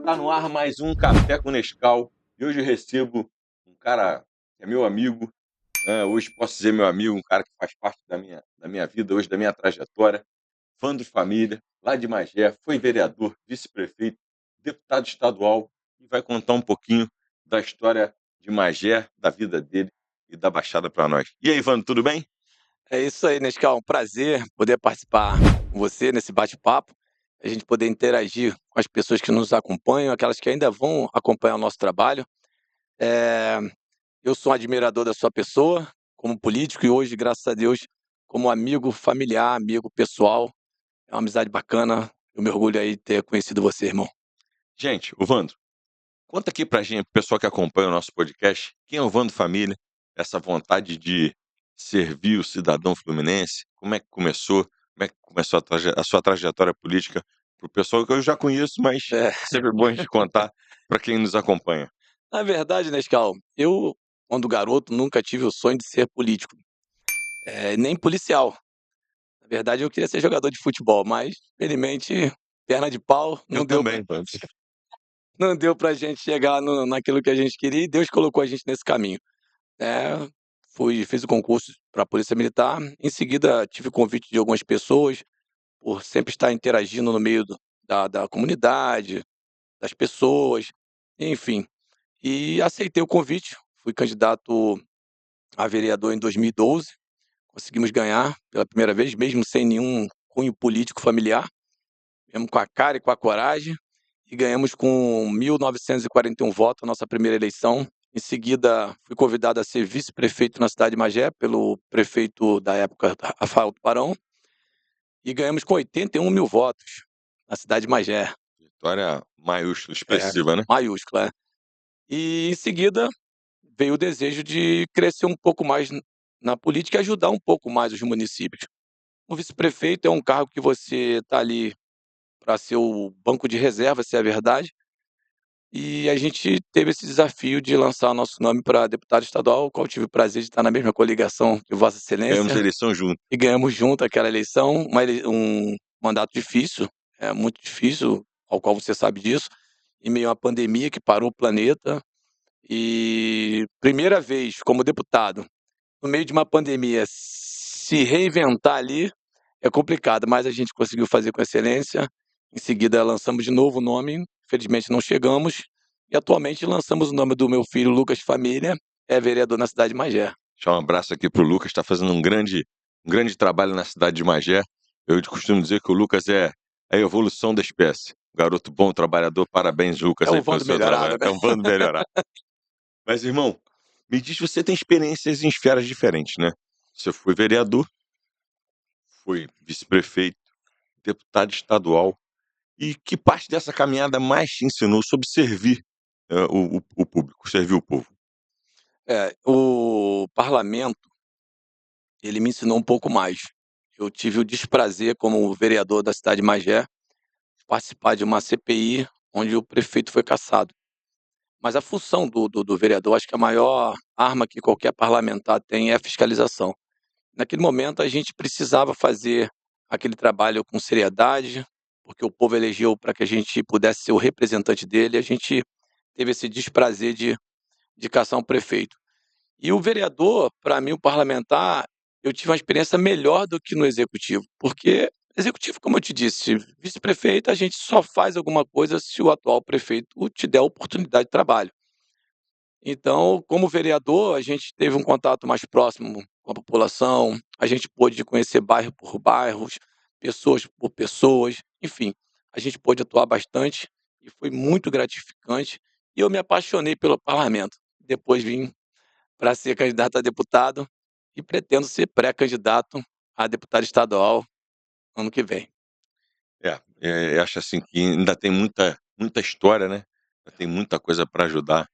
Tá no ar mais um Café com Nescau e hoje eu recebo um cara que é meu amigo, hoje posso dizer meu amigo, um cara que faz parte da minha vida hoje, da minha trajetória, fã de família, lá de Magé, foi vereador, vice-prefeito, deputado estadual e vai contar um pouquinho da história de Magé, da vida dele e da Baixada para nós. E aí, Ivano, tudo bem? É isso aí, Nescau. Um prazer poder participar com você nesse bate-papo, a gente poder interagir com as pessoas que nos acompanham, aquelas que ainda vão acompanhar o nosso trabalho. Eh, eu sou um admirador da sua pessoa, como político, e hoje, graças a Deus, como amigo familiar, amigo pessoal. É uma amizade bacana. Eu me orgulho aí de ter conhecido você, irmão. Gente, o Vando, conta aqui pra gente, pessoal que acompanha o nosso podcast, quem é o Vando Família, essa vontade de servir o cidadão fluminense, como é que começou, como é que começou a sua trajetória política, para o pessoal que eu já conheço, mas É, sempre bom a gente contar para quem nos acompanha. na verdade, Nescau, eu, quando garoto, nunca tive o sonho de ser político, nem policial. Na verdade, eu queria ser jogador de futebol, mas infelizmente, perna de pau, Eu também, Vando. não deu pra gente chegar naquilo que a gente queria e Deus colocou a gente nesse caminho, né. Fiz o concurso para a Polícia Militar, em seguida tive convite de algumas pessoas, por sempre estar interagindo no meio da comunidade, das pessoas, enfim. E aceitei o convite, fui candidato a vereador em 2012, conseguimos ganhar pela primeira vez, mesmo sem nenhum cunho político familiar. Viemos com a cara e com a coragem e ganhamos com 1.941 votos a nossa primeira eleição. Em seguida, fui convidado a ser vice-prefeito na cidade de Magé pelo prefeito da época, Rafael Tubarão, e ganhamos com 81 mil votos na cidade de Magé. Vitória maiúscula, É, expressiva, né? maiúscula. E em seguida veio o desejo de crescer um pouco mais na política e ajudar um pouco mais os municípios. O vice-prefeito é um cargo que você está ali para ser o banco de reserva, se é verdade. E a gente teve esse desafio de lançar o nosso nome para deputado estadual, o qual tive o prazer de estar na mesma coligação que Vossa Ganhamos a Excelência, eleição junto. e ganhamos junto aquela eleição, um mandato difícil, muito difícil, ao qual você sabe disso, em meio a uma pandemia que parou o planeta. E primeira vez como deputado, no meio de uma pandemia, se reinventar ali é complicado, mas a gente conseguiu fazer com excelência. Em seguida, lançamos de novo o nome, infelizmente não chegamos. E atualmente lançamos o nome do meu filho, Lucas Família, é vereador na cidade de Magé. Deixar um abraço aqui pro Lucas, está fazendo um grande trabalho na cidade de Magé. Eu costumo dizer que o Lucas é a evolução da espécie. Garoto bom, trabalhador, parabéns, É Lucas, o aí pelo Vando seu trabalho. melhorado, né? É um bando melhorar. Mas, irmão, me diz, você tem experiências em esferas diferentes, né? Você foi vereador, foi vice-prefeito, deputado estadual. E que parte dessa caminhada mais te ensinou sobre servir o público, servir o povo? O parlamento, ele me ensinou um pouco mais. Eu tive o desprazer, como vereador da cidade de Magé, de participar de uma CPI onde o prefeito foi cassado. Mas a função do vereador, acho que a maior arma que qualquer parlamentar tem é a fiscalização. Naquele momento, a gente precisava fazer aquele trabalho com seriedade, porque o povo elegeu para que a gente pudesse ser o representante dele, e a gente teve esse desprazer de caçar um prefeito. E o vereador, para mim, o parlamentar, eu tive uma experiência melhor do que no executivo, porque executivo, como eu te disse, vice-prefeito, a gente só faz alguma coisa se o atual prefeito te der a oportunidade de trabalho. Então, como vereador, a gente teve um contato mais próximo com a população, a gente pôde conhecer bairro por bairros, pessoas por pessoas, enfim, a gente pôde atuar bastante e foi muito gratificante. E eu me apaixonei pelo parlamento. Depois vim para ser candidato a deputado e pretendo ser pré-candidato a deputado estadual ano que vem. Acho assim que ainda tem muita história, né? Ainda tem muita coisa para ajudar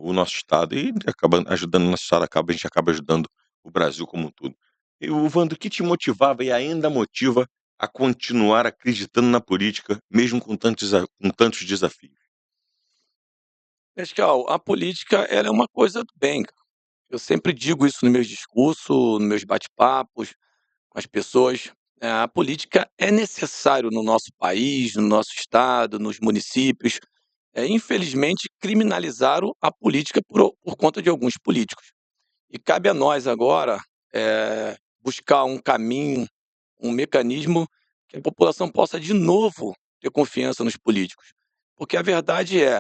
o nosso estado e acaba ajudando o nosso estado, a gente acaba ajudando o Brasil como um todo. E o Vando, o que te motivava e ainda motiva a continuar acreditando na política, mesmo com tantos desafios? Acho que a política ela é uma coisa do bem, cara. Eu sempre digo isso nos meus discursos, nos meus bate-papos com as pessoas. A política é necessário no nosso país, no nosso estado, nos municípios. infelizmente, criminalizaram a política por conta de alguns políticos. E cabe a nós agora, buscar um caminho, um mecanismo que a população possa de novo ter confiança nos políticos. Porque a verdade é,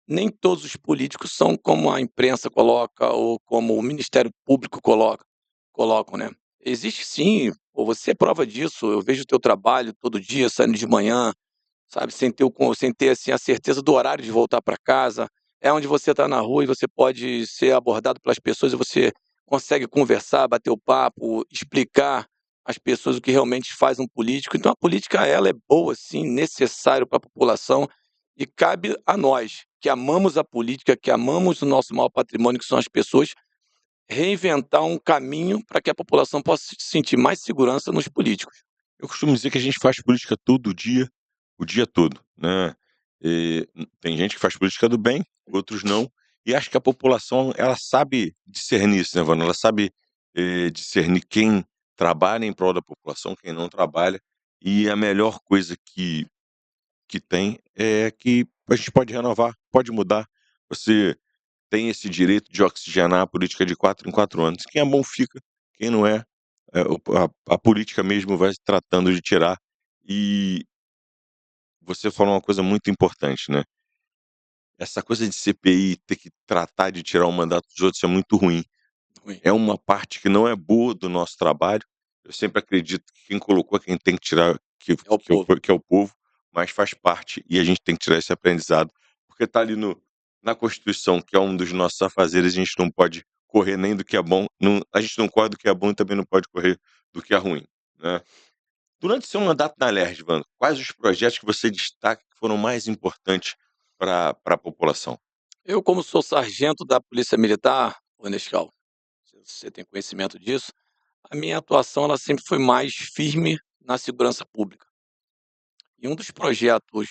nem todos os políticos são como a imprensa coloca ou como o Ministério Público colocam, né. Existe sim, pô, você é prova disso, eu vejo o teu trabalho todo dia, saindo de manhã, sabe, sem ter, assim, a certeza do horário de voltar para casa. É onde você está na rua e você pode ser abordado pelas pessoas e você consegue conversar, bater o papo, explicar às pessoas o que realmente faz um político. Então a política, ela é boa sim, necessário para a população e cabe a nós, que amamos a política, que amamos o nosso maior patrimônio, que são as pessoas, reinventar um caminho para que a população possa se sentir mais segurança nos políticos. Eu costumo dizer que a gente faz política todo dia, o dia todo, né. Tem gente que faz política do bem, outros não, e acho que a população ela sabe discernir isso, né, Vana, ela sabe, discernir quem trabalha em prol da população, quem não trabalha, e a melhor coisa que tem é que a gente pode renovar, pode mudar. Você tem esse direito de oxigenar a política de 4 em 4 anos. Quem é bom fica, quem não é, a política mesmo vai se tratando de tirar. E você falou uma coisa muito importante, né, essa coisa de CPI ter que tratar de tirar o mandato dos outros é muito ruim. Ruim. É uma parte que não é boa do nosso trabalho. Eu sempre acredito que quem colocou é quem tem que tirar, É o povo. que é o povo, mas faz parte e a gente tem que tirar esse aprendizado, porque está ali no na Constituição, que é um dos nossos afazeres, a gente não pode correr nem do que é bom, não, a gente não corre do que é bom e também não pode correr do que é ruim, né. Durante seu mandato na LERJ, Vando, quais os projetos que você destaca que foram mais importantes para a população? Eu, como sou sargento da Polícia Militar, ô Nescau, você tem conhecimento disso, a minha atuação ela sempre foi mais firme na segurança pública. E um dos projetos,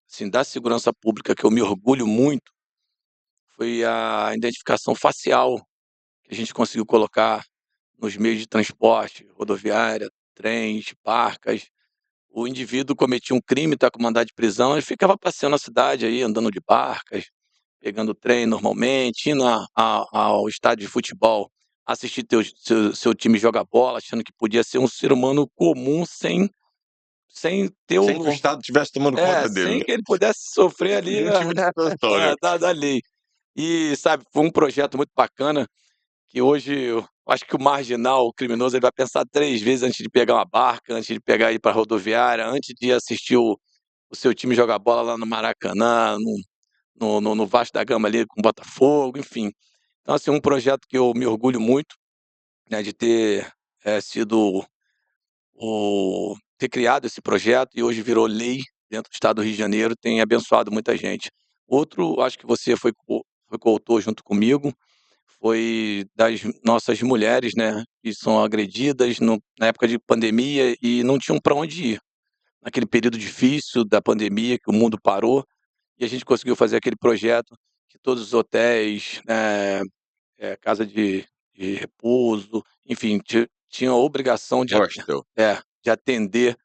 assim, da segurança pública que eu me orgulho muito foi a identificação facial que a gente conseguiu colocar nos meios de transporte, rodoviária, trens, barcas. O indivíduo cometia um crime, está com mandado de prisão, ele ficava passeando na cidade aí, andando de barcas, pegando trem normalmente, indo ao estádio de futebol, assistir seu time jogar bola, achando que podia ser um ser humano comum sem ter Sem que o o Estado estivesse tomando conta dele, sem né, que ele pudesse sofrer ali nenhum tipo de situação, né. da lei. E, sabe, foi um projeto muito bacana, que hoje eu acho que o marginal, o criminoso, ele vai pensar 3 vezes antes de pegar uma barca, antes de pegar e ir pra rodoviária, antes de assistir o seu time jogar bola lá no Maracanã, no Vasco da Gama ali com o Botafogo, enfim. Então, assim, um projeto que eu me orgulho muito, né, de ter, sido ter criado esse projeto e hoje virou lei dentro do estado do Rio de Janeiro, tem abençoado muita gente. Outro, acho que você foi coautor junto comigo, foi das nossas mulheres, né, que são agredidas na época de pandemia e não tinham para onde ir. Naquele período difícil da pandemia, que o mundo parou, e a gente conseguiu fazer aquele projeto que todos os hotéis, casa de repouso, enfim, tinham a obrigação Hostel. de atender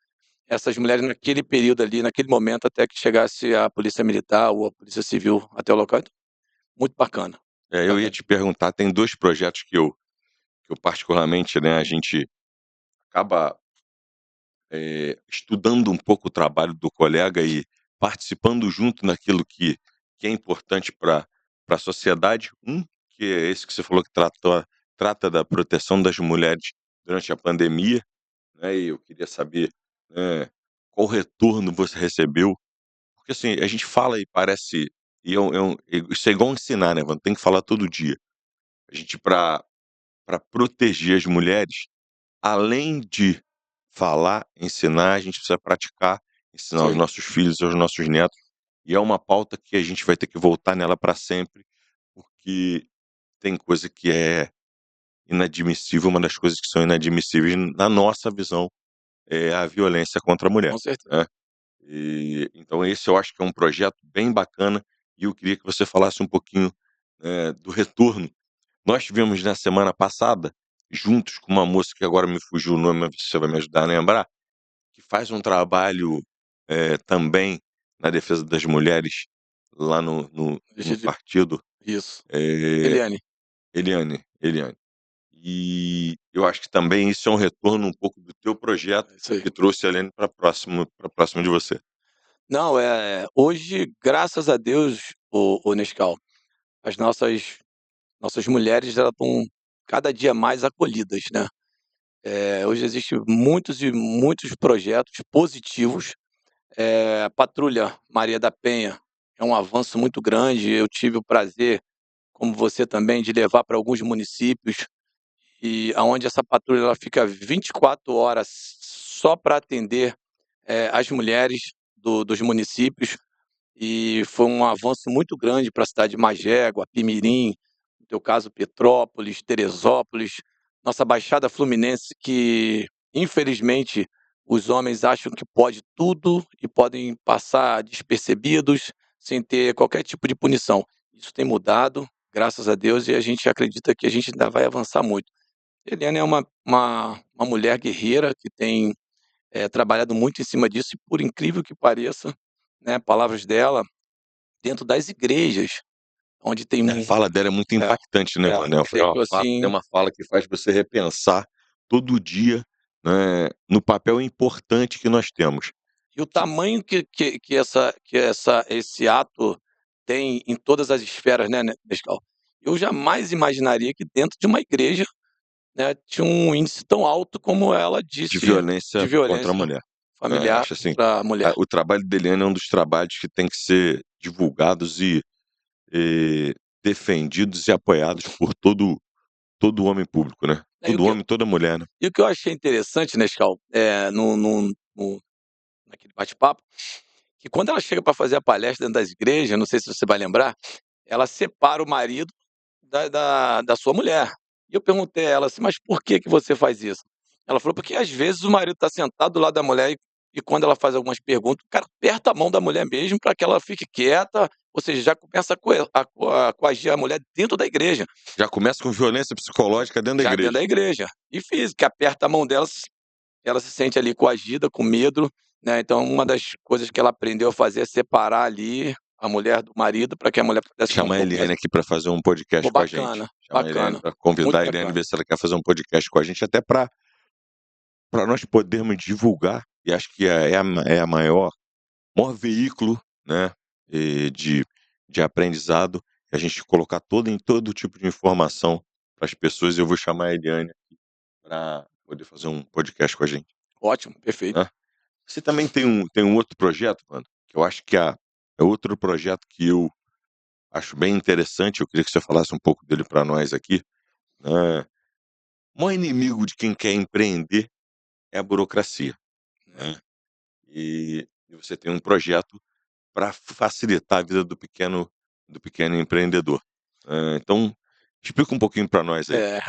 essas mulheres naquele período ali, naquele momento, até que chegasse a polícia militar ou a polícia civil até o local. Então, muito bacana, muito Eu ia bacana. te perguntar, tem 2 projetos que eu particularmente, né, a gente acaba, estudando um pouco o trabalho do colega e participando junto naquilo que é importante para a sociedade. Um, que é esse que você falou que trata da proteção das mulheres durante a pandemia, né, e eu queria saber, qual retorno você recebeu. Porque, assim, a gente fala e parece isso é igual ensinar, né, mano, tem que falar todo dia. A gente para proteger as mulheres, além de falar, ensinar, a gente precisa praticar, ensinar Isso aos aí, nossos filhos, aos nossos netos, e é uma pauta que a gente vai ter que voltar nela para sempre, porque tem coisa que é inadmissível, uma das coisas que são inadmissíveis na nossa visão é a violência contra a mulher, com certeza. né. Então esse eu acho que é um projeto bem bacana, e eu queria que você falasse um pouquinho, do retorno. Nós tivemos na semana passada, juntos com uma moça que agora me fugiu o nome, mas você vai me ajudar a lembrar, que faz um trabalho, também na defesa das mulheres, lá no Egídio, partido, isso. eh, Eliane, Eliane. E eu acho que também isso é um retorno um pouco do teu projeto é isso aí. que trouxe a Eliane pra próximo de você. Não, hoje, graças a Deus, o Nescau, as nossas mulheres, elas estão cada dia mais acolhidas, né. Hoje existem muitos e muitos projetos positivos. A Patrulha Maria da Penha é um avanço muito grande. Eu tive o prazer, como você também, de levar para alguns municípios, e aonde essa patrulha ela fica 24 horas só para atender, as mulheres dos municípios, e foi um avanço muito grande para a cidade de Magé, Guapimirim, no teu caso Petrópolis, Teresópolis, nossa Baixada Fluminense, que infelizmente os homens acham que pode tudo e podem passar despercebidos sem ter qualquer tipo de punição. Isso tem mudado, graças a Deus, e a gente acredita que a gente ainda vai avançar muito. Eliane é uma mulher guerreira que tem, trabalhado muito em cima disso e, por incrível que pareça, né, palavras dela, dentro das igrejas, onde tem A fala dela é muito é, impactante, né, mano? você que É assim, uma fala que faz você repensar todo dia, né, no papel importante que nós temos. e o Que tamanho que esse ato tem em todas as esferas, né, Nescau. Eu jamais imaginaria que dentro de uma igreja, né, tinha um índice tão alto como ela de disse, de violência contra a violência mulher, né, eu familiar acho assim, contra a mulher. o trabalho da Eliane é um dos trabalhos que tem que ser divulgados e defendidos e apoiados por todo homem público, né, É, todo homem, toda mulher, né. e o que eu achei interessante, Nescau, no naquele bate-papo, que quando ela chega para fazer a palestra dentro das igrejas, não sei se você vai lembrar, ela separa o marido da sua mulher. E eu perguntei a ela assim: "Mas por que que você faz isso?". Ela falou: "Porque às vezes o marido está sentado do lado da mulher e quando ela faz algumas perguntas, o cara aperta a mão da mulher mesmo para que ela fique quieta, ou seja, já começa a coagir a mulher dentro da igreja, Já começa com violência psicológica dentro da já dentro igreja. da igreja. E física, aperta a mão dela, ela se sente ali coagida, com medo, né, então uma das coisas que ela aprendeu a fazer é separar ali a mulher do marido, para que a mulher pudesse ter um Chamar a pouco mais. Eliane aqui para fazer um podcast Pô, com a gente. bacana, Chamar a Eliane bacana, para muito convidar a Eliane, bacana. ver se ela quer fazer um podcast com a gente, até para nós podermos divulgar, e acho que é a maior veículo, né, de aprendizado, a gente colocar todo tipo de informação para as pessoas, e eu vou chamar a Eliane para poder fazer um podcast com a gente, Ótimo, perfeito. né. Você também tem um outro projeto, mano, que eu acho que é outro projeto que eu acho bem interessante, eu queria que você falasse um pouco dele para nós aqui, né. O maior inimigo de quem quer empreender é a burocracia, É, né. E você tem um projeto para facilitar a vida do pequeno empreendedor. Então, explica um pouquinho para nós aí. é,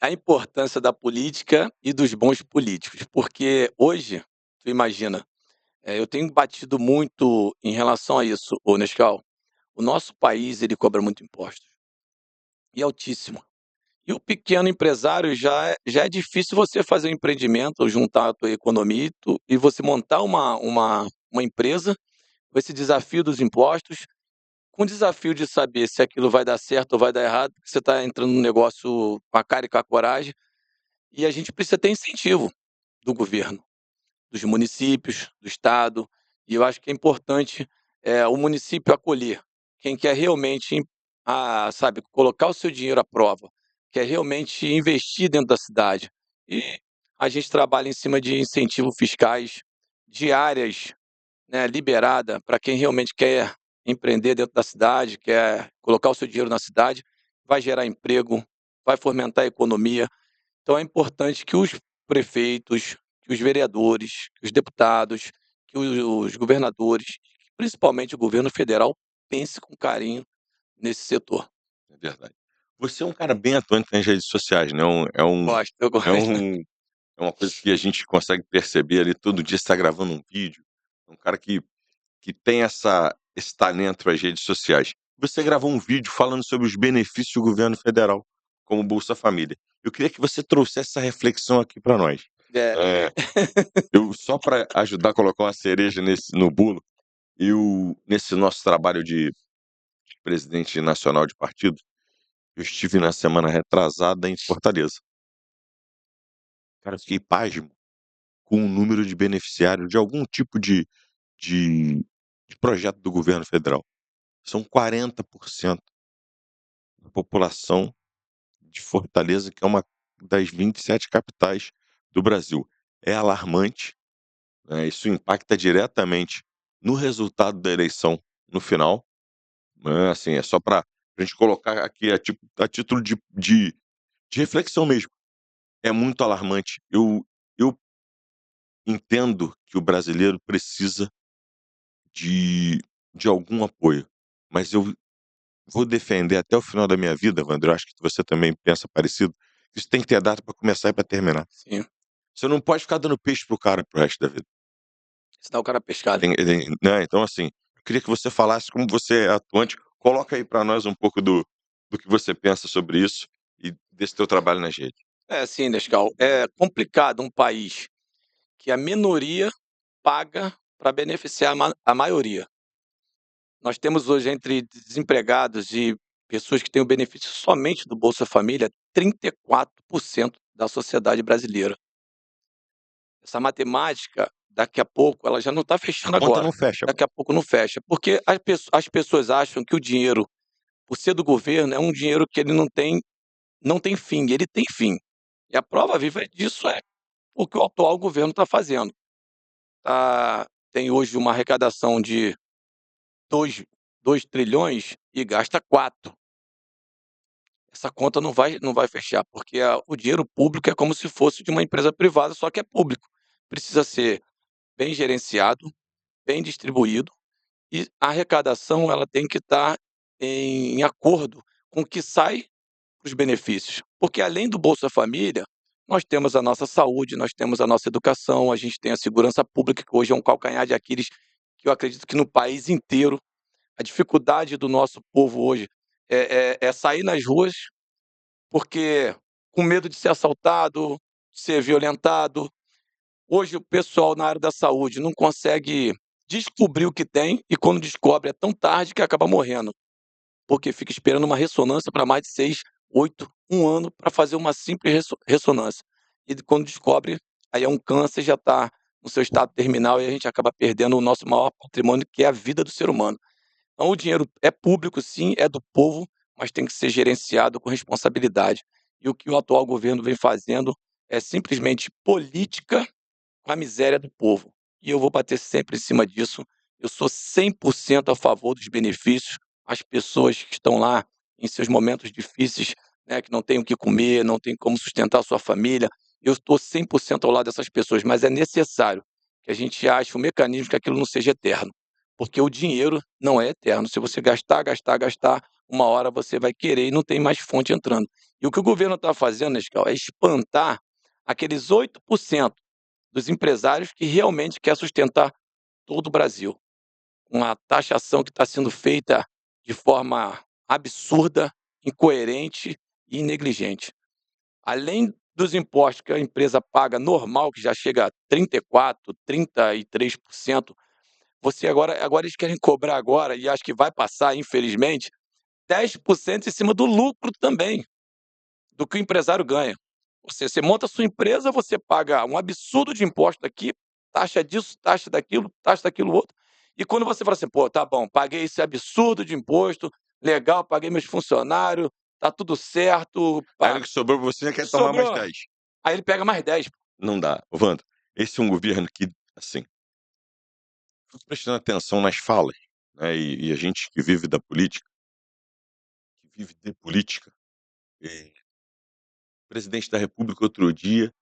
a importância da política e dos bons políticos, porque hoje, tu imagina, eu tenho batido muito em relação a isso, ô Nescau, o nosso país ele cobra muito impostos, e altíssimo. E o pequeno empresário já é difícil você fazer um empreendimento, ou juntar a tua economia e você montar uma empresa, com esse desafio dos impostos, com o desafio de saber se aquilo vai dar certo ou vai dar errado, porque você está entrando no negócio com a cara e com a coragem, e a gente precisa ter incentivo do governo, dos municípios, do estado, e eu acho que é importante, o município acolher quem quer realmente sabe, colocar o seu dinheiro à prova, quer realmente investir dentro da cidade. E a gente trabalha em cima de incentivos fiscais, de áreas, né, liberada para quem realmente quer empreender dentro da cidade, quer colocar o seu dinheiro na cidade, vai gerar emprego, vai fomentar a economia. Então é importante que os prefeitos, que os vereadores, que os deputados, que os governadores, principalmente o governo federal, pense com carinho nesse setor. É verdade. Você é um cara bem atuante nas redes sociais, né, Gosto, eu é gosto. um é uma coisa que a gente consegue perceber ali, todo dia você tá gravando um vídeo, é um cara que tem esse talento para as redes sociais. Você gravou um vídeo falando sobre os benefícios do governo federal, como Bolsa Família. Eu queria que você trouxesse essa reflexão aqui para nós. É, Eh, eu só para ajudar a colocar uma cereja no bolo, nesse nosso trabalho de presidente nacional de partido, eu estive na semana retrasada em Fortaleza. Cara, eu fiquei pasmo com o número de beneficiários de algum tipo de de projeto do governo federal. São 40% da população de Fortaleza, que é uma das 27 capitais do Brasil. É alarmante, né, isso impacta diretamente no resultado da eleição no final, né, assim, é só para a gente colocar aqui a título de reflexão mesmo. É muito alarmante. Eu entendo que o brasileiro precisa de de algum apoio, mas eu vou defender até o final da minha vida, Wander, eu acho que você também pensa parecido, isso tem que ter data para começar e para terminar. Sim, Você não pode ficar dando peixe pro cara para resto da vida. ensinar o cara a pescar, né. Né, então assim, eu queria que você falasse como você é atuante, coloca aí para nós um pouco do que você pensa sobre isso e desse teu trabalho nas redes. É assim, Nescau, é complicado um país que a minoria paga para beneficiar a maioria. Nós temos hoje entre desempregados e pessoas que têm o benefício somente do Bolsa Família, 34% da sociedade brasileira. Essa matemática, daqui a pouco, ela já não está A fechando conta agora, não fecha, mano. daqui a pouco não fecha, porque as pessoas acham que o dinheiro, por ser do governo, é um dinheiro que ele não tem fim, ele tem fim. E a prova viva disso é o que o atual governo está fazendo. Tem hoje uma arrecadação de dois trilhões e gasta 4. Essa conta não vai fechar, porque o dinheiro público é como se fosse de uma empresa privada, só que é público. Precisa ser bem gerenciado, bem distribuído, e a arrecadação ela tem que estar em acordo com o que sai para os benefícios. Porque além do Bolsa Família, nós temos a nossa saúde, nós temos a nossa educação, a gente tem a segurança pública, que hoje é um calcanhar de Aquiles, que eu acredito que no país inteiro, a dificuldade do nosso povo hoje é sair nas ruas, porque com medo de ser assaltado, ser violentado. Hoje o pessoal na área da saúde não consegue descobrir o que tem e quando descobre é tão tarde que acaba morrendo, porque fica esperando uma ressonância para mais de 6, 8, um ano para fazer uma simples ressonância. E quando descobre, aí é um câncer, já está no seu estado terminal e a gente acaba perdendo o nosso maior patrimônio, que é a vida do ser humano. Então o dinheiro é público sim, é do povo, mas tem que ser gerenciado com responsabilidade. E o que o atual governo vem fazendo é simplesmente política com a miséria do povo. E eu vou bater sempre em cima disso. Eu sou 100% a favor dos benefícios às pessoas que estão lá em seus momentos difíceis, né, que não têm o que comer, não têm como sustentar a sua família. Eu estou 100% ao lado dessas pessoas, mas é necessário que a gente ache um mecanismo que aquilo não seja eterno, porque o dinheiro não é eterno. Se você gastar, gastar, gastar, uma hora você vai querer e não tem mais fonte entrando. E o que o governo está fazendo, Nescau, é espantar aqueles 8% dos empresários que realmente quer sustentar todo o Brasil. Uma taxação que está sendo feita de forma absurda, incoerente e negligente. Além dos impostos que a empresa paga normal, que já chega a 34, 33%, você agora eles querem cobrar agora, e acho que vai passar, infelizmente, 10% em cima do lucro também, do que o empresário ganha. Você monta a sua empresa, você paga um absurdo de imposto aqui, taxa disso, taxa daquilo outro. E quando você fala assim: "Pô, tá bom, paguei esse absurdo de imposto, legal, paguei meus funcionários, tá tudo certo, Aí o que sobrou você quer tomar mais sobrou". 10. Aí ele pega mais 10. Não dá. Ô Wander, esse é um governo que, assim, fico prestando atenção nas falas, né, e a gente que vive da política, que vive de política, o presidente da república outro dia,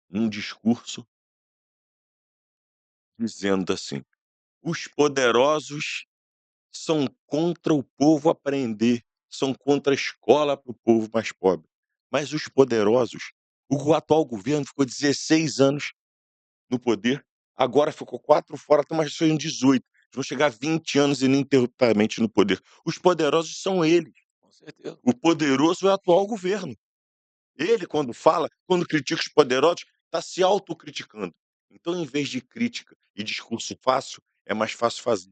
num discurso, dizendo assim: "Os poderosos são contra o povo aprender, são contra a escola para o povo mais pobre. Mas os poderosos, o atual governo ficou 16 anos no poder, agora ficou 4 fora, estão mais em 18. Vão chegar a 20 anos ininterruptamente no poder. Os poderosos são eles. Com certeza. O poderoso é o atual governo. Ele, quando fala, quando critica os poderosos, está se autocriticando. Então, em vez de crítica e discurso fácil, é mais fácil fazer.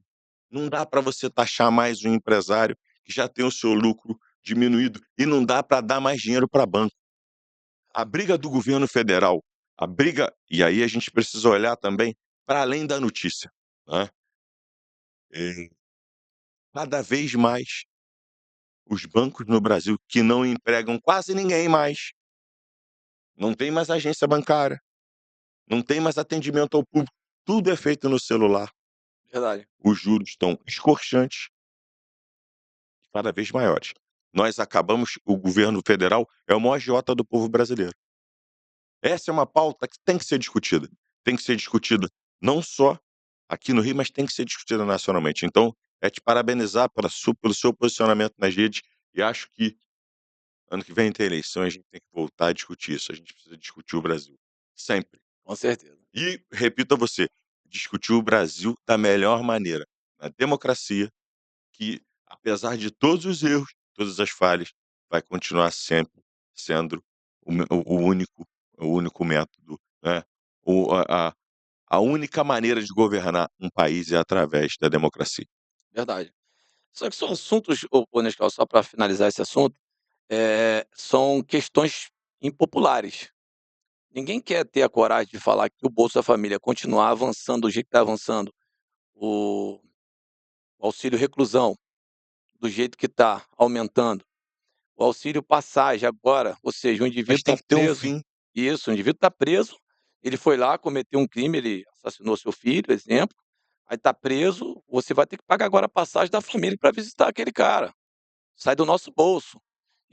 Não dá para você taxar mais um empresário que já tem o seu lucro diminuído e não dá para dar mais dinheiro para banco. A briga do governo federal, a briga e aí a gente precisa olhar também para além da notícia, né, eh, cada vez mais os bancos no Brasil que não empregam quase ninguém mais, não tem mais agência bancária, não tem mais atendimento ao público, tudo é feito no celular. Verdade. Os juros estão escorchantes, cada vez maiores. Nós acabamos o governo federal é o maior agiota do povo brasileiro. Essa é uma pauta que tem que ser discutida. Tem que ser discutida não só aqui no Rio, mas tem que ser discutida nacionalmente. Então, é te parabenizar pelo seu posicionamento nas redes e acho que ano que vem tem eleição, a gente tem que voltar a discutir isso. A gente precisa discutir o Brasil, sempre. Com certeza. E, repito a você, discutir o Brasil da melhor maneira, na democracia, que apesar de todos os erros, todas as falhas, vai continuar sempre sendo o único método, né, o a única maneira de governar um país é através da democracia. Verdade. Só que são assuntos, ô Nescau, só para finalizar esse assunto, são questões impopulares. Ninguém quer ter a coragem de falar que o Bolsa Família continuar avançando do jeito que está avançando, o auxílio reclusão do jeito que está aumentando, o auxílio passagem agora, ou seja, o Mas indivíduo tem está que ter um preso. fim. Isso, o indivíduo está preso, ele foi lá, cometeu um crime, ele assassinou seu filho, exemplo, aí está preso, você vai ter que pagar agora a passagem da família para visitar aquele cara. Sai do nosso bolso.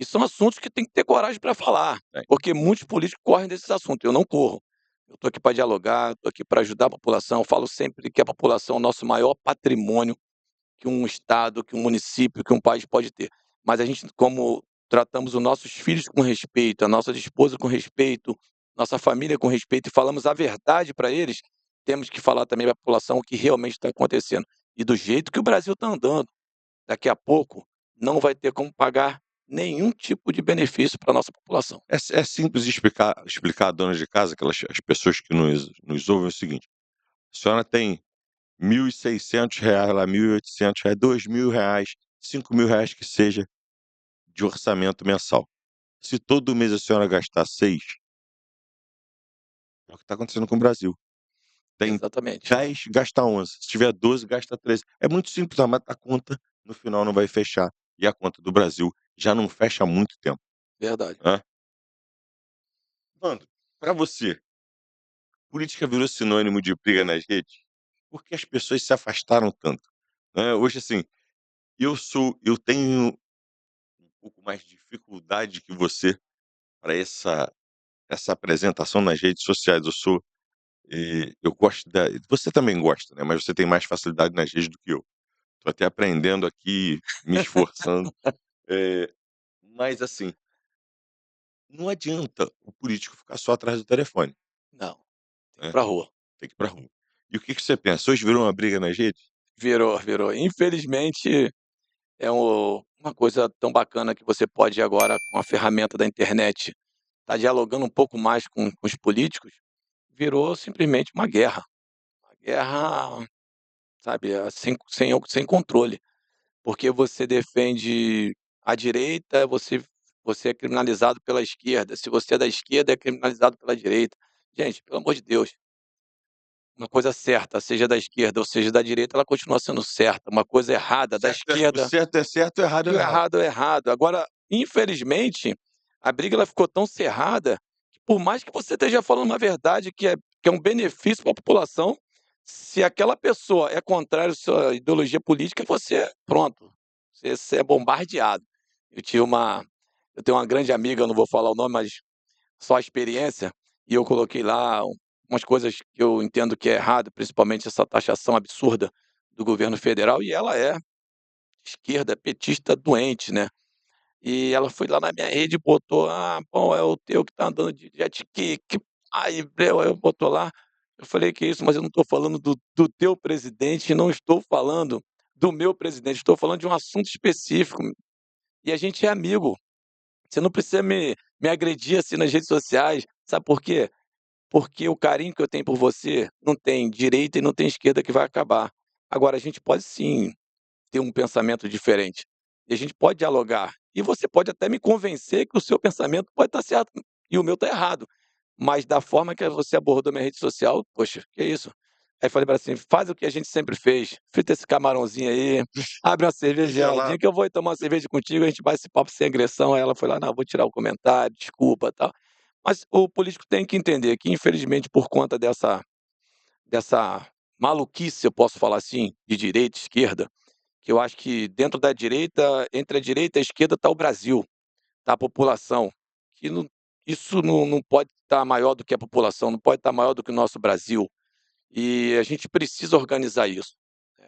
E são assuntos que tem que ter coragem para falar, Tem. porque muitos políticos correm desses assuntos, eu não corro. Eu estou aqui para dialogar, estou aqui para ajudar a população, eu falo sempre que a população é o nosso maior patrimônio que um estado, que um município, que um país pode ter. Mas a gente, como tratamos os nossos filhos com respeito, a nossa esposa com respeito, nossa família com respeito e falamos a verdade para eles, temos que falar também para a população o que realmente está acontecendo. E do jeito que o Brasil está andando, daqui a pouco não vai ter como pagar nenhum tipo de benefício para a nossa população. É simples explicar à dona de casa, as pessoas que nos ouvem, o seguinte: a senhora tem R$ 1.600 lá, R$ 1.800, R$ 2.000, R$ 5.000 que seja de orçamento mensal. Se todo mês a senhora gastar 6, é o que está acontecendo com o Brasil. Tem Exatamente, 10, gasta 11. Se tiver 12, gasta 13. É muito simples, mas a conta no final não vai fechar. E a conta do Brasil já não fecha há muito tempo, verdade. né. Vando, para você, política virou sinônimo de briga nas redes? Por que as pessoas se afastaram tanto? Hoje, assim, eu tenho um pouco mais de dificuldade que você para essa apresentação nas redes sociais. Eu gosto da você também gosta, né, mas você tem mais facilidade nas redes do que eu. Tô até aprendendo aqui, me esforçando. Eh, mas assim, não adianta o político ficar só atrás do telefone, Não, tem que ir né, para rua. tem que ir pra rua. E o que que você pensa? Hoje virou uma briga nas redes? Virou, virou. Infelizmente, é uma coisa tão bacana que você pode agora, com a ferramenta da internet, estar dialogando um pouco mais com os políticos, virou simplesmente uma guerra, sabe, sem controle, porque você defende a direita, você é criminalizado pela esquerda, se você é da esquerda, é criminalizado pela direita. Gente, pelo amor de Deus, uma coisa certa, seja da esquerda ou seja da direita, ela continua sendo certa, uma coisa errada da O esquerda certo é certo, o errado é e o errado. errado é errado. Agora, infelizmente, a briga ela ficou tão cerrada que por mais que você esteja falando uma verdade que é um benefício para a população, se aquela pessoa é contrária à sua ideologia política, você pronto, você é bombardeado. Eu tinha uma eu tenho uma grande amiga, eu não vou falar o nome, mas só a experiência, e eu coloquei lá umas coisas que eu entendo que é errado, principalmente essa taxação absurda do governo federal, e ela é esquerda, petista doente, né. E ela foi lá na minha rede e botou: "Ah, bom, é o teu que tá andando de jet ski, que" aí eu botou lá, eu falei: "Que isso, mas eu não estou falando do teu presidente, não estou falando do meu presidente, estou falando de um assunto específico, e a gente é amigo, você não precisa me agredir, assim, nas redes sociais", sabe por quê? Porque o carinho que eu tenho por você não tem direita e não tem esquerda que vai acabar. Agora a gente pode sim ter um pensamento diferente, e a gente pode dialogar, e você pode até me convencer que o seu pensamento pode estar certo e o meu está errado, mas da forma que você abordou minha rede social, poxa, que isso. Aí falei para ela assim: "Faz o que a gente sempre fez, frita esse camarãozinho aí, abre uma cerveja geladinha Gelado. que eu vou ir tomar uma cerveja contigo, a gente bate esse papo sem agressão". Aí ela foi lá: "Não, vou tirar o comentário, desculpa, tal". Mas o político tem que entender que infelizmente por conta dessa maluquice, eu posso falar assim, de direita, esquerda, que eu acho que dentro da direita, entre a direita e a esquerda está o Brasil, está a população, que não, isso não pode estar maior do que a população, não pode estar maior do que o nosso Brasil, e a gente precisa organizar isso.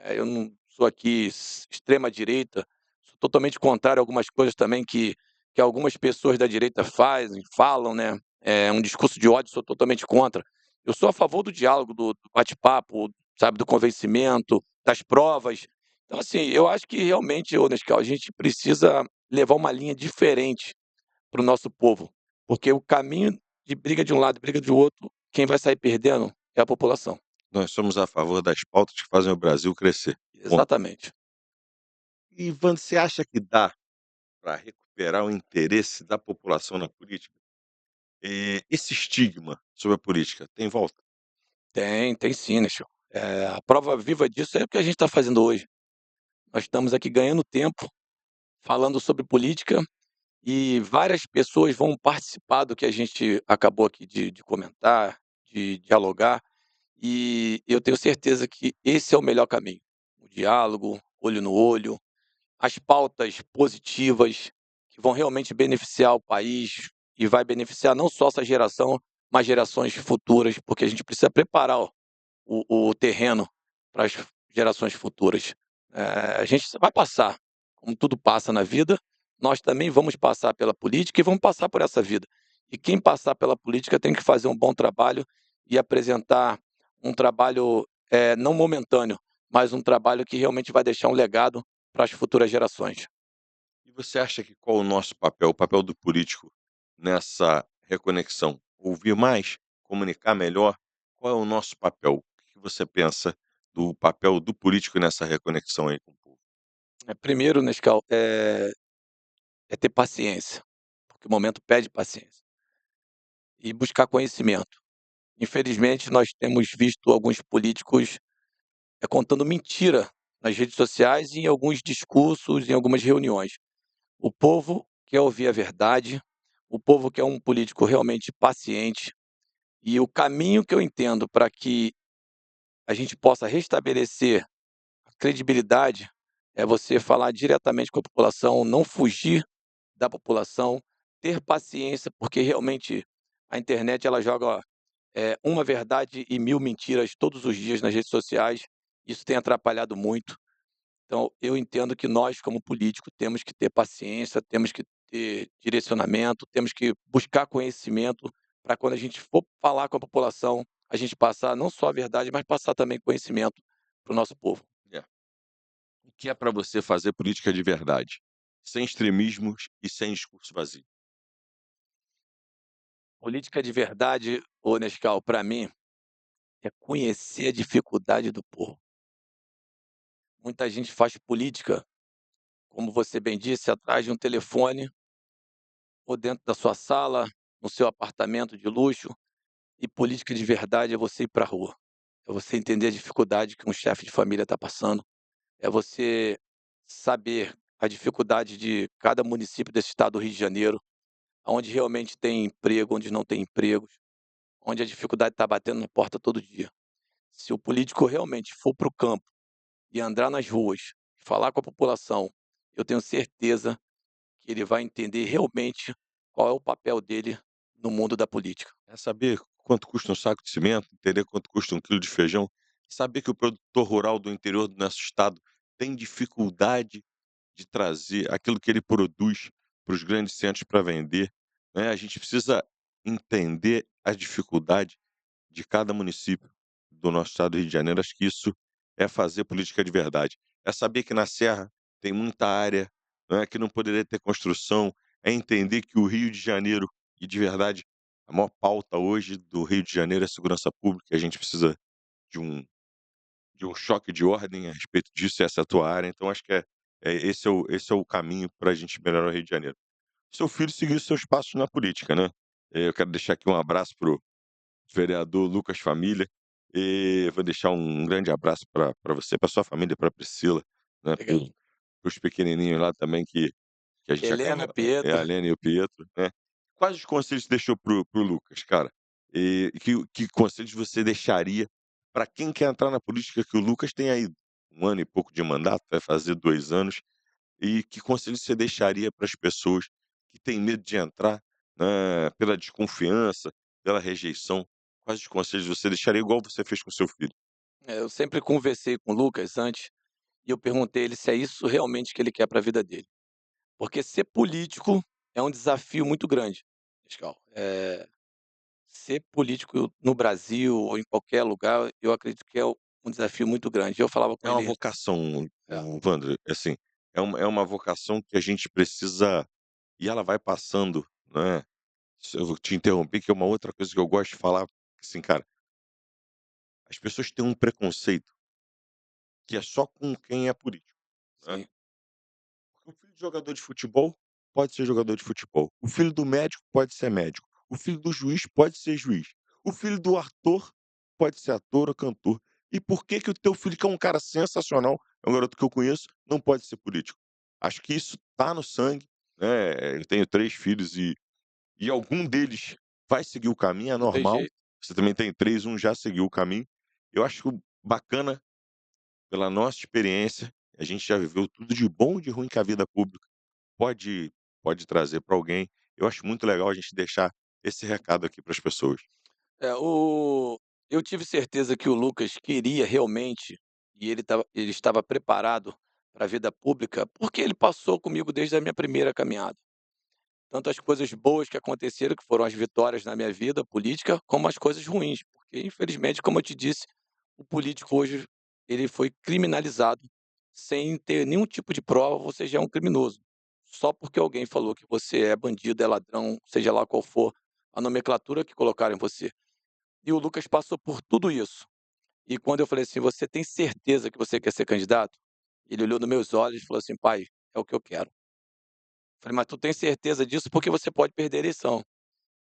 Eu não sou aqui extrema direita, sou totalmente contrário a algumas coisas também que algumas pessoas da direita fazem, falam, né? É um discurso de ódio, sou totalmente contra. Eu sou a favor do diálogo, do bate-papo, sabe, do convencimento, das provas. Então, assim, eu acho que realmente, ô Nescau, a gente precisa levar uma linha diferente para o nosso povo, porque o caminho de briga de um lado e briga do outro, quem vai sair perdendo é a população. Nós somos a favor das pautas que fazem o Brasil crescer, ponto. Exatamente. E você acha que dá para recuperar o interesse da população na política? Esse estigma sobre a política tem volta? Tem sim, né, senhor. A prova viva disso é o que a gente está fazendo hoje. Nós estamos aqui ganhando tempo, falando sobre política, e várias pessoas vão participar do que a gente acabou aqui de comentar, de dialogar, e eu tenho certeza que esse é o melhor caminho. O diálogo, olho no olho, as pautas positivas que vão realmente beneficiar o país e vai beneficiar não só essa geração, mas gerações futuras, porque a gente precisa preparar o terreno para as gerações futuras. A gente vai passar, como tudo passa na vida, nós também vamos passar pela política e vamos passar por essa vida. E quem passar pela política tem que fazer um bom trabalho e apresentar um trabalho, não momentâneo, mas um trabalho que realmente vai deixar um legado para as futuras gerações. E você acha que qual o papel do político nessa reconexão? Ouvir mais? Comunicar melhor? Qual é o nosso papel? O que você pensa do papel do político nessa reconexão aí com o povo? Primeiro, Nescau, é ter paciência, porque o momento pede paciência, e buscar conhecimento. Infelizmente, nós temos visto alguns políticos, contando mentira nas redes sociais e em alguns discursos, em algumas reuniões. O povo quer ouvir a verdade, o povo quer um político realmente paciente, e o caminho que eu entendo para que a gente possa restabelecer a credibilidade é você falar diretamente com a população, não fugir da população, ter paciência, porque realmente a internet ela joga uma verdade e 1000 mentiras todos os dias nas redes sociais. Isso tem atrapalhado muito. Então, eu entendo que nós, como políticos, temos que ter paciência, temos que ter direcionamento, temos que buscar conhecimento para quando a gente for falar com a população, a gente passar não só a verdade, mas passar também conhecimento para o nosso povo. É. O que é para você fazer política de verdade? Sem extremismos e sem discurso vazio. Política de verdade, ô Nescau, para mim, é conhecer a dificuldade do povo. Muita gente faz política, como você bem disse, atrás de um telefone ou dentro da sua sala, no seu apartamento de luxo, e política de verdade é você ir para a rua. É você entender a dificuldade que um chefe de família está passando, é você saber a dificuldade de cada município desse estado do Rio de Janeiro, onde realmente tem emprego, onde não tem empregos, onde a dificuldade está batendo na porta todo dia. Se o político realmente for para o campo e andar nas ruas, falar com a população, eu tenho certeza que ele vai entender realmente qual é o papel dele no mundo da política. É saber quanto custa um saco de cimento, entender quanto custa um quilo de feijão, saber que o produtor rural do interior do nosso estado tem dificuldade de trazer aquilo que ele produz para os grandes centros para vender, né. A gente precisa entender a dificuldade de cada município do nosso estado do Rio de Janeiro. Acho que isso é fazer política de verdade. É saber que na serra tem muita área, né, que não poderia ter construção, é entender que o Rio de Janeiro e de verdade, a maior pauta hoje do Rio de Janeiro é a segurança pública, e a gente precisa de um de um choque de ordem a respeito disso, essa é a tua área, então acho que esse é o caminho para a gente melhorar o Rio de Janeiro. Seu filho seguiu seus passos na política, né. Eu quero deixar aqui um abraço para o vereador Lucas Família, e vou deixar um grande abraço para você, para sua família, para Priscila, né, para Legal. os pequenininhos lá também que a gente Helena, acaba é Pietro. a Lena e o Pietro, né. Quais os conselhos você deixou para o Lucas, cara? E que conselhos você deixaria para quem quer entrar na política, que o Lucas tem aí 1 ano e pouco de mandato, vai fazer 2 anos, e que conselhos você deixaria para as pessoas que têm medo de entrar, né, pela desconfiança, pela rejeição? Quais os conselhos você deixaria, igual você fez com seu filho? Eu sempre conversei com o Lucas antes e eu perguntei a ele se é isso realmente que ele quer para a vida dele. Porque ser político é um desafio muito grande, Nescau. Ser político no Brasil ou em qualquer lugar, eu acredito que é um desafio muito grande. Eu falava com É uma ele vocação, é, Wander, assim, é uma vocação que a gente precisa, e ela vai passando, né. Se eu te interrompi, que é uma outra coisa que eu gosto de falar, assim, cara, as pessoas têm um preconceito que é só com quem é político, né. sim, O filho de jogador de futebol pode ser jogador de futebol. O filho do médico pode ser médico. O filho do juiz pode ser juiz. O filho do ator pode ser ator ou cantor. E por que que o teu filho, que é um cara sensacional, é um garoto que eu conheço, não pode ser político? Acho que isso tá no sangue, né? Eu tenho 3 filhos e algum deles vai seguir o caminho, é não tem normal. jeito. Você também tem 3, um já seguiu o caminho. Eu acho bacana, pela nossa experiência, a gente já viveu tudo de bom e de ruim que a vida pública pode pode trazer para alguém. Eu acho muito legal a gente deixar esse recado aqui para as pessoas. É, o eu tive certeza que o Lucas queria realmente, e ele estava preparado para a vida pública, porque ele passou comigo desde a minha primeira caminhada. Tanto as coisas boas que aconteceram, que foram as vitórias na minha vida política, como as coisas ruins, porque infelizmente, como eu te disse, o político hoje ele foi criminalizado sem ter nenhum tipo de prova, você já é um criminoso. Só porque alguém falou que você é bandido, é ladrão, seja lá qual for a nomenclatura que colocaram em você. E o Lucas passou por tudo isso. E quando eu falei assim: "Você tem certeza que você quer ser candidato?" Ele olhou nos meus olhos e falou assim: "Pai, é o que eu quero". Falei: "Mas tu tem certeza disso? Porque você pode perder a eleição".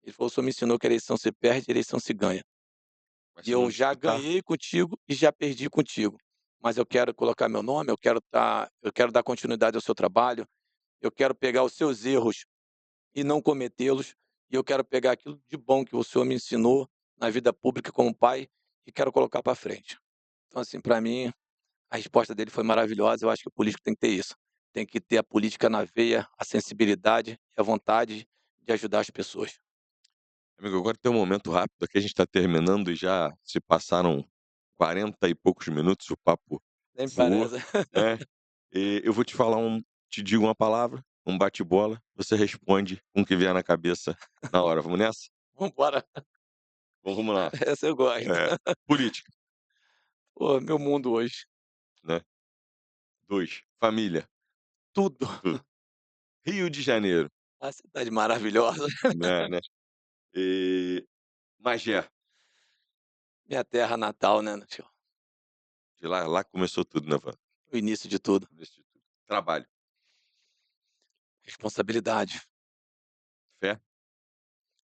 Ele falou: "O senhor me ensinou que eleição se perde, eleição se ganha. Mas E se não eu já disputar, ganhei contigo e já perdi contigo. Mas eu quero colocar meu nome, eu quero dar continuidade ao seu trabalho, eu quero pegar os seus erros e não cometê-los, e eu quero pegar aquilo de bom que o senhor me ensinou na vida pública como pai e quero colocar para frente". Então, assim, para mim, a resposta dele foi maravilhosa. Eu acho que o político tem que ter isso. Tem que ter a política na veia, a sensibilidade e a vontade de ajudar as pessoas. amigo, agora tem um momento rápido aqui, a gente está terminando e já se passaram 40 e poucos minutos, o papo Nem voou, parece. né. Eu vou te digo uma palavra, um bate-bola, você responde com o que vier na cabeça na hora. Vamos nessa? Vamos embora. Então vamos lá. Essa eu gosto. Política, Pô, meu mundo hoje. né. 2, família, Tudo. tudo. Rio de Janeiro, A cidade maravilhosa. né. E Magé, Minha terra natal, né, tio? de lá começou tudo, né, Vando? O início de tudo. Começo de tudo. Trabalho, Responsabilidade. fé,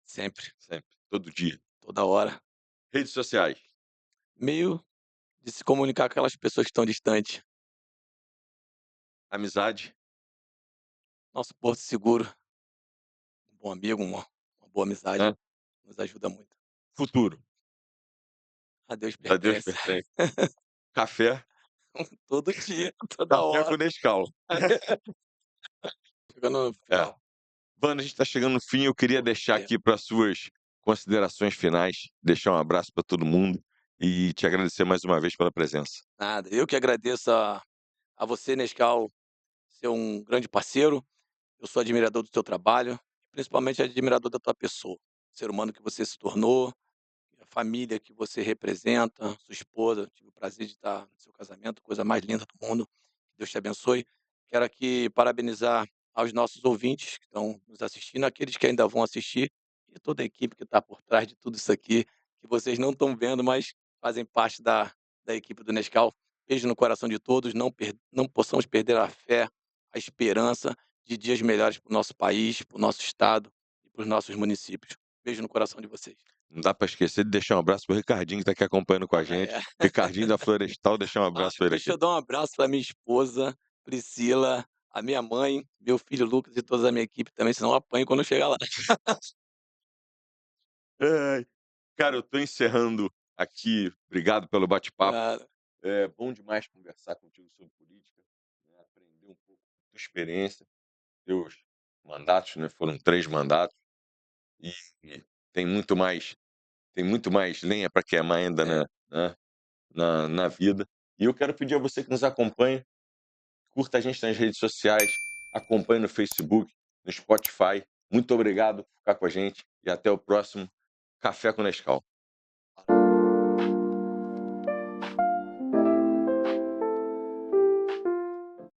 Sempre. sempre, todo dia. Toda hora. Redes sociais, Meio de se comunicar com aquelas pessoas que estão distantes. amizade, Nosso porto seguro. Um bom amigo, uma boa né, amizade. Nos ajuda muito. futuro, A Deus a Deus pertence. pertence. Café, Todo dia, toda café com hora. Nescau. Chegando no É. final. Vando, a gente está chegando no fim, eu queria Pô, deixar valeu. aqui para suas considerações finais, deixar um abraço para todo mundo e te agradecer mais uma vez pela presença. Nada. Eu que agradeço a você, Nescau, ser um grande parceiro. Eu sou admirador do teu trabalho, principalmente admirador da tua pessoa. O ser humano que você se tornou, a família que você representa, sua esposa. Tive o prazer de estar no seu casamento, coisa mais linda do mundo. Que Deus te abençoe. Quero aqui parabenizar aos nossos ouvintes que estão nos assistindo, aqueles que ainda vão assistir e toda a equipe que está por trás de tudo isso aqui, que vocês não estão vendo, mas fazem parte da equipe do Nescau. Beijo no coração de todos, não possamos perder a fé, a esperança de dias melhores para o nosso país, para o nosso estado e para os nossos municípios. Beijo no coração de vocês. Não dá para esquecer de deixar um abraço pro Ricardinho que está aqui acompanhando com a gente. É. Ricardinho da Florestal, deixar um Ah, abraço para ele deixa aqui. eu dar um abraço para minha esposa, Priscila, a minha mãe, meu filho Lucas e toda a minha equipe também, senão eu apanho quando eu chegar lá. Ai, cara, eu tô encerrando aqui. Obrigado pelo bate-papo. Cara, É bom demais conversar contigo sobre política, né, aprender um pouco da tua experiência, teus mandatos, né, foram 3 mandatos, e tem muito mais tem muito mais lenha para queimar ainda, é, na vida. E eu quero pedir a você que nos acompanha, curta a gente nas redes sociais, acompanhe no Facebook, no Spotify. Muito obrigado por ficar com a gente e até o próximo Café com Nescau.